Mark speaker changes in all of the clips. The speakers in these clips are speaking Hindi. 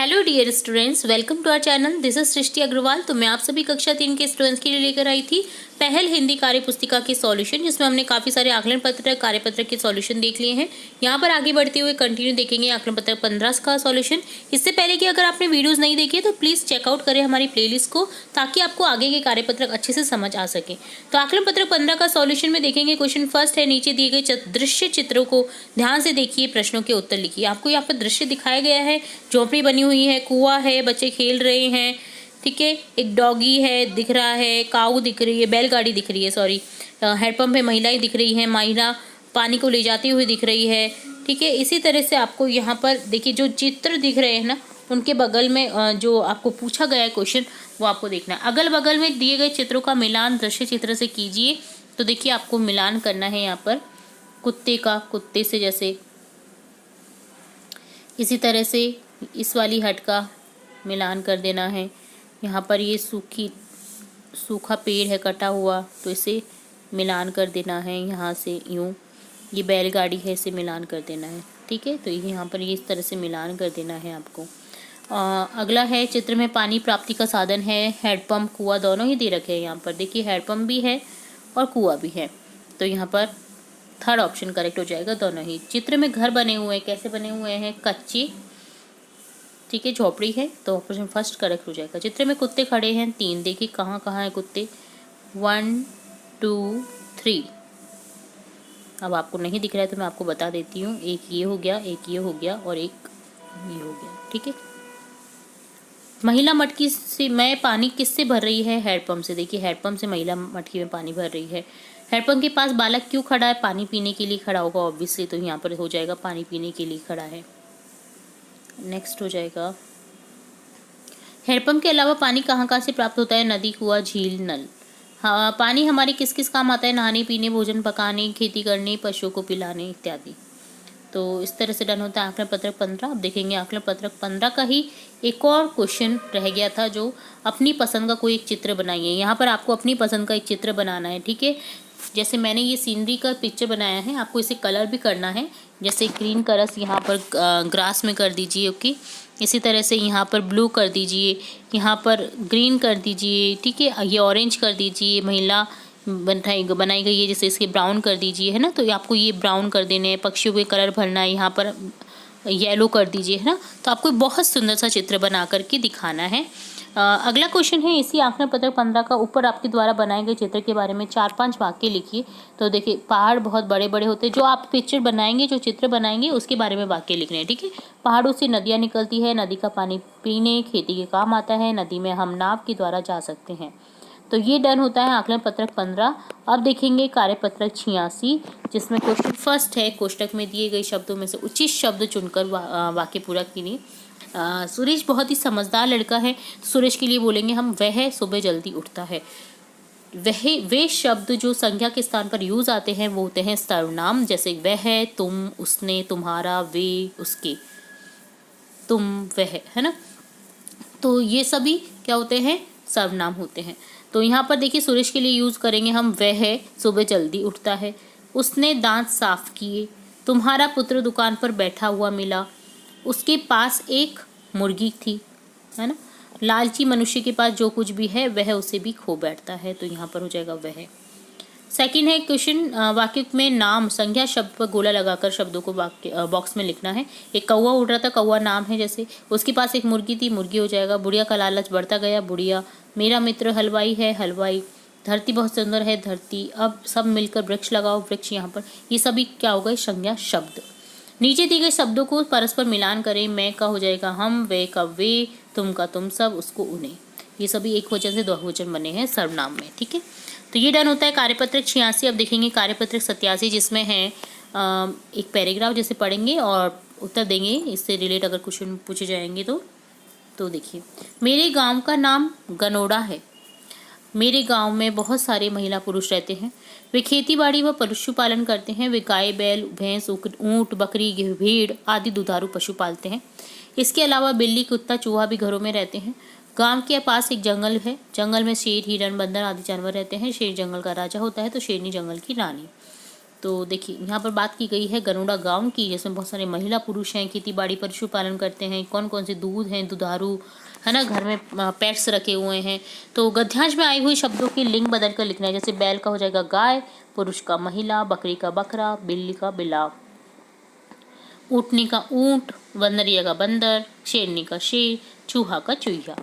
Speaker 1: Hello dear students, welcome to our channel. This is Srishti Agarwal. तो मैं आप सभी कक्षा 3 के स्टूडेंट्स के लिए लेकर आई थी पहल हिंदी कार्य पुस्तिका के सॉल्यूशन, जिसमें हमने काफ़ी सारे आकलन पत्र कार्यपत्र के सॉल्यूशन देख लिए हैं। यहाँ पर आगे बढ़ते हुए कंटिन्यू देखेंगे आकलन पत्र 15 का सॉल्यूशन। इससे पहले कि अगर आपने वीडियोस नहीं देखी है तो प्लीज़ चेकआउट करें हमारी प्लेलिस्ट को, ताकि आपको आगे के कार्यपत्र अच्छे से समझ आ सके। तो आकलन पत्र 15 का सॉल्यूशन में देखेंगे क्वेश्चन फर्स्ट है, नीचे दिए गए दृश्य चित्रों को ध्यान से देखिए, प्रश्नों के उत्तर लिखिए। आपको यहाँ पर दृश्य दिखाया गया है, झोपड़ी बनी हुई है, कुआं है, बच्चे खेल रहे हैं, ठीक है, एक डॉगी है दिख रहा है, काऊ दिख रही है, बैलगाड़ी दिख रही है, सॉरी, हैंडपंप है, महिलाएं दिख रही हैं, महिला पानी को ले जाती हुई दिख रही है, ठीक है। इसी तरह से आपको यहाँ पर देखिए जो चित्र दिख रहे हैं ना, उनके बगल में जो आपको पूछा गया है क्वेश्चन वो आपको देखना है। अगल बगल में दिए गए चित्रों का मिलान दृश्य चित्र से कीजिए। तो देखिए आपको मिलान करना है यहाँ पर कुत्ते का कुत्ते से, जैसे इसी तरह से इस वाली हट का मिलान कर देना है। यहाँ पर ये सूखा पेड़ है कटा हुआ, तो इसे मिलान कर देना है यहाँ से यूँ। ये बैलगाड़ी है, इसे मिलान कर देना है, ठीक है। तो यहाँ पर ये इस तरह से मिलान कर देना है आपको। अगला है, चित्र में पानी प्राप्ति का साधन है, हैंडपम्प कुआं दोनों ही दे रखे हैं। यहाँ पर देखिए हैंडपम्प भी है और कुआं भी है, तो यहाँ पर थर्ड ऑप्शन करेक्ट हो जाएगा, दोनों ही। चित्र में घर बने हुए हैं, कैसे बने हुए हैं? कच्चे, ठीक है, झोपड़ी है, तो ऑप्शन फर्स्ट करेक्ट हो जाएगा। चित्र में कुत्ते खड़े हैं 3, देखिए कहाँ कहाँ है कुत्ते, 1 2 3। अब आपको नहीं दिख रहा है तो मैं आपको बता देती हूँ, एक ये हो गया, एक ये हो गया और एक ये हो गया, ठीक है। महिला मटकी से मैं पानी किससे भर रही है? हैंडपंप से। देखिए हैंडपंप से महिला मटकी में पानी भर रही है। हैंडपंप के पास बालक क्यों खड़ा है? पानी पीने के लिए खड़ा होगा ऑब्वियसली, तो यहाँ पर हो जाएगा पानी पीने के लिए खड़ा है। नेक्स्ट हो जाएगा, हैंडपंप के अलावा पानी कहाँ कहाँ से प्राप्त होता है? नदी, कुआं, झील, नल। हाँ, पानी हमारे किस किस काम आता है? नहाने, पीने, भोजन पकाने, खेती करने, पशुओं को पिलाने इत्यादि। तो इस तरह से डन होता है आकलन पत्रक 15। अब देखेंगे आकलन पत्रक 15 का ही एक और क्वेश्चन रह गया था, जो अपनी पसंद का कोई एक चित्र बनाइए। यहाँ पर आपको अपनी पसंद का एक चित्र बनाना है, ठीक है। जैसे मैंने ये सीनरी का पिक्चर बनाया है, आपको इसे कलर भी करना है। जैसे ग्रीन कलर्स यहाँ पर ग्रास में कर दीजिए, ओके। इसी तरह से यहाँ पर ब्लू कर दीजिए, यहाँ पर ग्रीन कर दीजिए, ठीक है। ये ऑरेंज कर दीजिए, महिला बनाई गई है, जैसे इसके ब्राउन कर दीजिए, है ना। तो आपको ये ब्राउन कर देने हैं, पक्षियों के कलर भरना है, यहाँ पर येलो कर दीजिए, है ना। तो आपको बहुत सुंदर सा चित्र बना करके दिखाना है। अगला क्वेश्चन है, इसी आकलन पत्र 15 का ऊपर आपके द्वारा बनाए गए चित्र के बारे में 4-5 वाक्य लिखिए। तो देखिए पहाड़ बहुत बड़े बड़े होते हैं, जो आप पिक्चर बनाएंगे, जो चित्र बनाएंगे उसके बारे में वाक्य लिखने हैं, ठीक है। पहाड़ों से नदियाँ निकलती है, नदी का पानी पीने खेती के काम आता है, नदी में हम नाव के द्वारा जा सकते हैं। तो ये डन होता है आकलन पत्रक 15। अब देखेंगे कार्यपत्रक 86, जिसमें क्वेश्चन फर्स्ट है, कोष्टक में दिए गए शब्दों में से उचित शब्द चुनकर वाक्य पूरा कीजिए। सुरेश बहुत ही समझदार लड़का है। सुरेश के लिए बोलेंगे हम, वह सुबह जल्दी उठता है। वे शब्द जो संज्ञा के स्थान पर यूज आते हैं वो होते हैं सर्वनाम, जैसे वह, तुम, उसने, तुम्हारा, वे, उसके, तुम, वह, है ना। तो ये सभी क्या होते हैं? सर्वनाम होते हैं। तो यहाँ पर देखिए सुरेश के लिए यूज करेंगे हम, वह सुबह जल्दी उठता है, उसने दांत साफ किए, तुम्हारा पुत्र दुकान पर बैठा हुआ मिला, उसके पास एक मुर्गी थी, है ना। लालची मनुष्य के पास जो कुछ भी है वह उसे भी खो बैठता है, तो यहाँ पर हो जाएगा वह। सेकंड है क्वेश्चन, वाक्य में नाम संज्ञा शब्द पर गोला लगाकर शब्दों को वाक्य बॉक्स में लिखना है। एक कौवा उड़ रहा था, कौवा नाम है, जैसे उसके पास एक मुर्गी थी, मुर्गी हो जाएगा। बुढ़िया का लालच बढ़ता गया, बुढ़िया। मेरा मित्र हलवाई है, हलवाई। धरती बहुत सुंदर है, धरती। अब सब मिलकर वृक्ष लगाओ, वृक्ष। यहाँ पर ये सभी क्या हो गए? संज्ञा शब्द। नीचे दिए गए शब्दों को परस्पर मिलान करें। मैं का हो जाएगा हम, वे का वे, तुम का तुम सब, उसको उन्हें। ये सभी एक वचन से 2 वचन बने हैं सर्वनाम में, ठीक है। तो ये डन होता है कार्यपत्रक 86। अब देखेंगे कार्यपत्रक 87, जिसमें है एक पैराग्राफ जैसे पढ़ेंगे और उत्तर देंगे इससे रिलेट अगर क्वेश्चन पूछे जाएंगे तो देखिए, मेरे गांव का नाम गनोड़ा है। मेरे गांव में बहुत सारे महिला पुरुष रहते हैं। वे खेती बाड़ी व पशुपालन करते हैं। वे गाय, बैल, भैंस, ऊँट, बकरी, भेड़ आदि दुधारू पशु पालते हैं। इसके अलावा बिल्ली, कुत्ता, चूहा भी घरों में रहते हैं। गांव के पास एक जंगल है। जंगल में शेर, हिरण, बंदर आदि जानवर रहते हैं। शेर जंगल का राजा होता है तो शेरनी जंगल की रानी। तो देखिए यहाँ पर बात की गई है गरुड़ा गांव की, जिसमें बहुत सारे महिला पुरुष हैं, खेती बाड़ी पशुपालन करते हैं, कौन कौन से दूध हैं, दुधारू है ना, घर में पेट्स रखे हुए हैं। तो गद्यांश में आई हुई शब्दों के लिंग बदल कर लिखना है। जैसे बैल का हो जाएगा गाय, पुरुष का महिला, बकरी का बकरा, बिल्ली का बिल्ला, ऊँटनी का ऊँट, बंदरिया का बंदर, शेरनी का शेर, चूहा का चूहिया।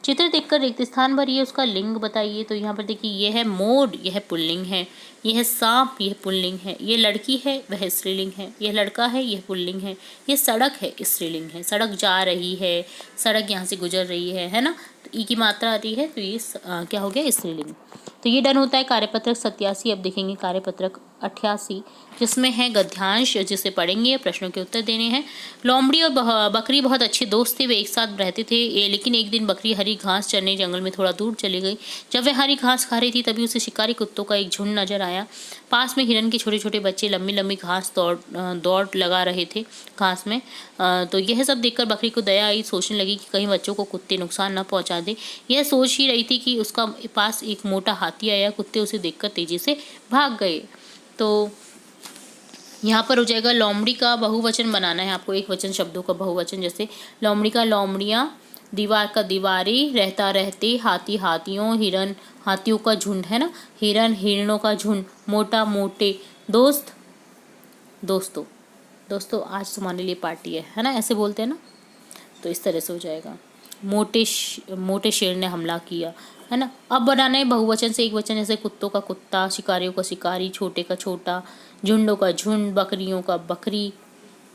Speaker 1: चित्र देखकर रिक्त स्थान भरिए, उसका लिंग बताइए। तो यहाँ पर देखिए ये है मोर, यह पुल्लिंग है। यह है सांप, यह पुल्लिंग है। ये लड़की है, वह स्त्रीलिंग है। यह लड़का है, यह पुल्लिंग है। ये सड़क है, स्त्रीलिंग है। सड़क जा रही है, सड़क यहाँ से गुजर रही है ना। तो ई की मात्रा आती है, तो ये क्या हो गया, स्त्रीलिंग। तो ये डन होता है कार्यपत्रक 87। अब देखेंगे कार्यपत्रक 88, जिसमें है गद्यांश, जिसे पढ़ेंगे, प्रश्नों के उत्तर देने हैं। लोमड़ी और बकरी बहुत अच्छे दोस्त थे, वे एक साथ रहते थे। लेकिन एक दिन बकरी हरी घास चरने जंगल में थोड़ा दूर चली गई। जब वह हरी घास खा रही थी, तभी उसे शिकारी कुत्तों का एक झुंड नजर आया। पास में हिरन के छोटे छोटे बच्चे लंबी लंबी घास दौड़ लगा रहे थे घास में। तो यह सब देखकर बकरी को दया आई, सोचने लगी कि कहीं बच्चों को कुत्ते नुकसान न पहुंचा दे। यह सोच ही रही थी कि उसका पास एक मोटा हाथी आया। कुत्ते उसे देखकर तेजी से भाग गए। तो यहाँ पर हो जाएगा लोमड़ी का बहुवचन बनाना है आपको, एक वचन शब्दों का बहुवचन। जैसे लोमड़ी का लोमड़ियाँ, दीवार का दीवारी, रहता रहते, हाथी हाथियों, हिरन हाथियों का झुंड है ना, हिरन हिरणों का झुंड, मोटा मोटे, दोस्त दोस्तों। दोस्तों आज तुम्हारे लिए पार्टी है ना, ऐसे बोलते हैं ना। तो इस तरह से हो जाएगा। मोटे शेर ने हमला किया, है ना। अब बनाना है बहुवचन से एक वचन। जैसे कुत्तों का कुत्ता, शिकारियों का शिकारी, छोटे का छोटा, झुंडों का झुंड, बकरियों का बकरी,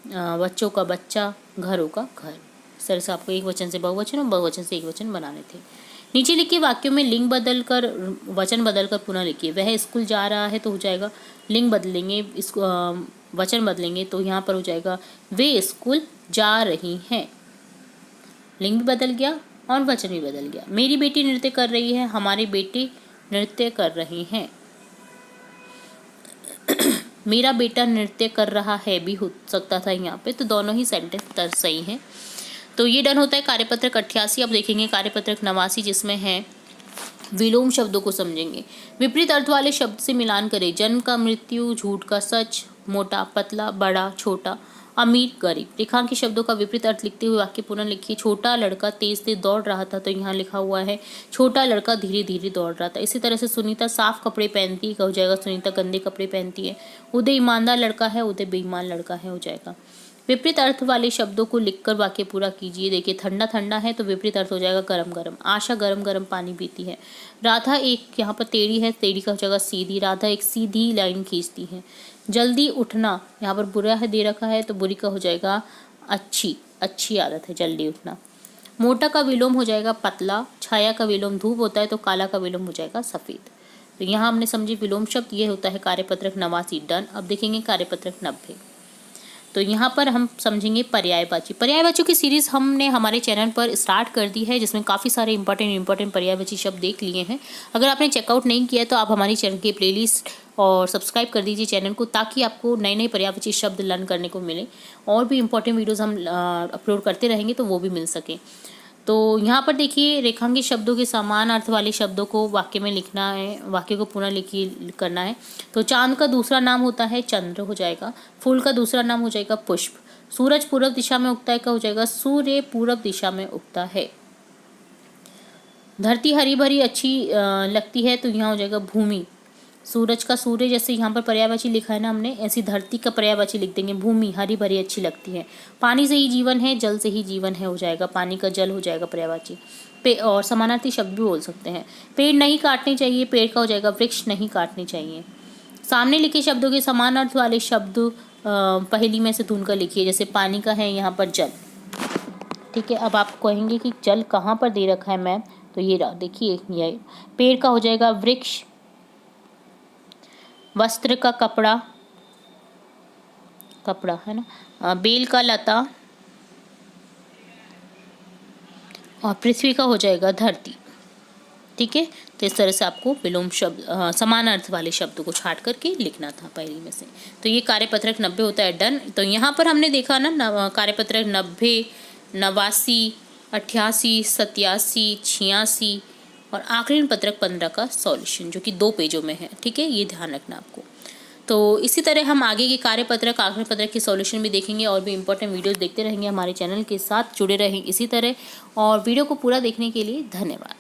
Speaker 1: बच्चों का बच्चा, घरों का घर। इस तरह से आपको एक वचन से बहुवचन और बहुवचन से एक वचन बनाने थे। नीचे लिखिए वाक्यों में लिंग बदल कर वचन बदल कर पुनः लिखिए। वह स्कूल जा रहा है, तो हो जाएगा लिंग बदलेंगे, वचन बदलेंगे, तो यहाँ पर हो जाएगा वे स्कूल जा रही हैं। लिंग भी बदल गया और वचन भी बदल गया। मेरी बेटी नृत्य कर रही है, हमारे बेटे नृत्य कर रहे हैं। मेरा बेटा नृत्य कर रहा है भी हो सकता था यहाँ पे, तो दोनों ही सेंटेंस सही हैं। तो ये डन होता है कार्यपत्रक 88। अब देखेंगे कार्यपत्रक 89, जिसमें है विलोम शब्दों को समझेंगे। विपरीत अर्थ वाले शब्द से मिलान करें। जन्म का मृत्यु, झूठ का सच, मोटा पतला, बड़ा छोटा, अमीर गरीब। रेखांकित शब्दों का विपरीत अर्थ लिखते हुए वाक्य पुनः लिखिए। छोटा लड़का तेज तेज दौड़ रहा था, तो यहाँ लिखा हुआ है छोटा लड़का धीरे धीरे दौड़ रहा था। इसी तरह से सुनीता साफ कपड़े पहनती है, हो जाएगा सुनीता गंदे कपड़े पहनती है। उदय ईमानदार लड़का है, उदय बेईमान लड़का है, हो जाएगा। विपरीत अर्थ वाले शब्दों को लिखकर वाक्य पूरा कीजिए। देखिए ठंडा ठंडा है, तो विपरीत अर्थ हो जाएगा गरम गरम। आशा गरम गरम पानी पीती है। राधा एक, यहाँ पर टेढ़ी है, टेढ़ी का हो जाएगा सीधी। राधा एक सीधी लाइन खींचती है। जल्दी उठना, यहाँ पर बुरा है दे रखा है, तो बुरी का हो जाएगा अच्छी, अच्छी आदत है जल्दी उठना। मोटा का विलोम हो जाएगा पतला। छाया का विलोम धूप होता है, तो काला का विलोम हो जाएगा सफ़ेद। तो यहाँ हमने समझी विलोम शब्द, ये होता है कार्यपत्रक 89 डन। अब देखेंगे कार्यपत्रक 90। तो यहाँ पर हम समझेंगे पर्यायवाची। पर्यायवाचियों की सीरीज़ हमने हमारे चैनल पर स्टार्ट कर दी है, जिसमें काफ़ी सारे इंपॉर्टेंट पर्यायवाची शब्द देख लिए हैं। अगर आपने चेकआउट नहीं किया है, तो आप हमारी चैनल की प्लेलिस्ट और सब्सक्राइब कर दीजिए चैनल को, ताकि आपको नए नए पर्यायवाची शब्द लर्न करने को मिले। और भी इंपॉर्टेंट वीडियोज़ हम अपलोड करते रहेंगे, तो वो भी मिल सके। तो यहाँ पर देखिए रेखांकित शब्दों के समान अर्थ वाले शब्दों को वाक्य में लिखना है, वाक्य को पुनः लिखिए करना है। तो चांद का दूसरा नाम होता है चंद्र, हो जाएगा। फूल का दूसरा नाम हो जाएगा पुष्प। सूरज पूर्व दिशा में उगता है का हो जाएगा सूर्य पूर्व दिशा में उगता है। धरती हरी भरी अच्छी लगती है, तो यहाँ हो जाएगा भूमि। सूरज का सूर्य जैसे यहाँ पर पर्यायवाची लिखा है ना हमने, ऐसी धरती का पर्यायवाची लिख देंगे भूमि, हरी भरी अच्छी लगती है। पानी से ही जीवन है, जल से ही जीवन है, हो जाएगा पानी का जल हो जाएगा पर्यायवाची। और समानार्थी शब्द भी बोल सकते हैं। पेड़ नहीं काटने चाहिए, पेड़ का हो जाएगा वृक्ष नहीं काटने चाहिए। सामने लिखे शब्दों के समान अर्थ वाले शब्द पहेली में से ढूंढकर लिखिए। जैसे पानी का है यहाँ पर जल, ठीक है। अब आप कहेंगे कि जल कहाँ पर दे रखा है मैम, तो ये देखिए ये पेड़ का हो जाएगा वृक्ष। वस्त्र का कपड़ा, कपड़ा है ना। बेल का लता, और पृथ्वी का हो जाएगा धरती, ठीक है। तो इस तरह से आपको विलोम शब्द समान अर्थ वाले शब्दों को छाट करके लिखना था पहली में से। तो ये कार्यपत्रक 90 होता है डन। तो यहाँ पर हमने देखा ना कार्यपत्रक 90, 89, 88, 87, 86 और आखिरी पत्रक 15 का सॉल्यूशन, जो कि 2 पेजों में है, ठीक है। ये ध्यान रखना आपको। तो इसी तरह हम आगे के कार्यपत्रक आज्ञापत्रक की सॉल्यूशन भी देखेंगे और भी इंपॉर्टेंट वीडियोस देखते रहेंगे। हमारे चैनल के साथ जुड़े रहें इसी तरह, और वीडियो को पूरा देखने के लिए धन्यवाद।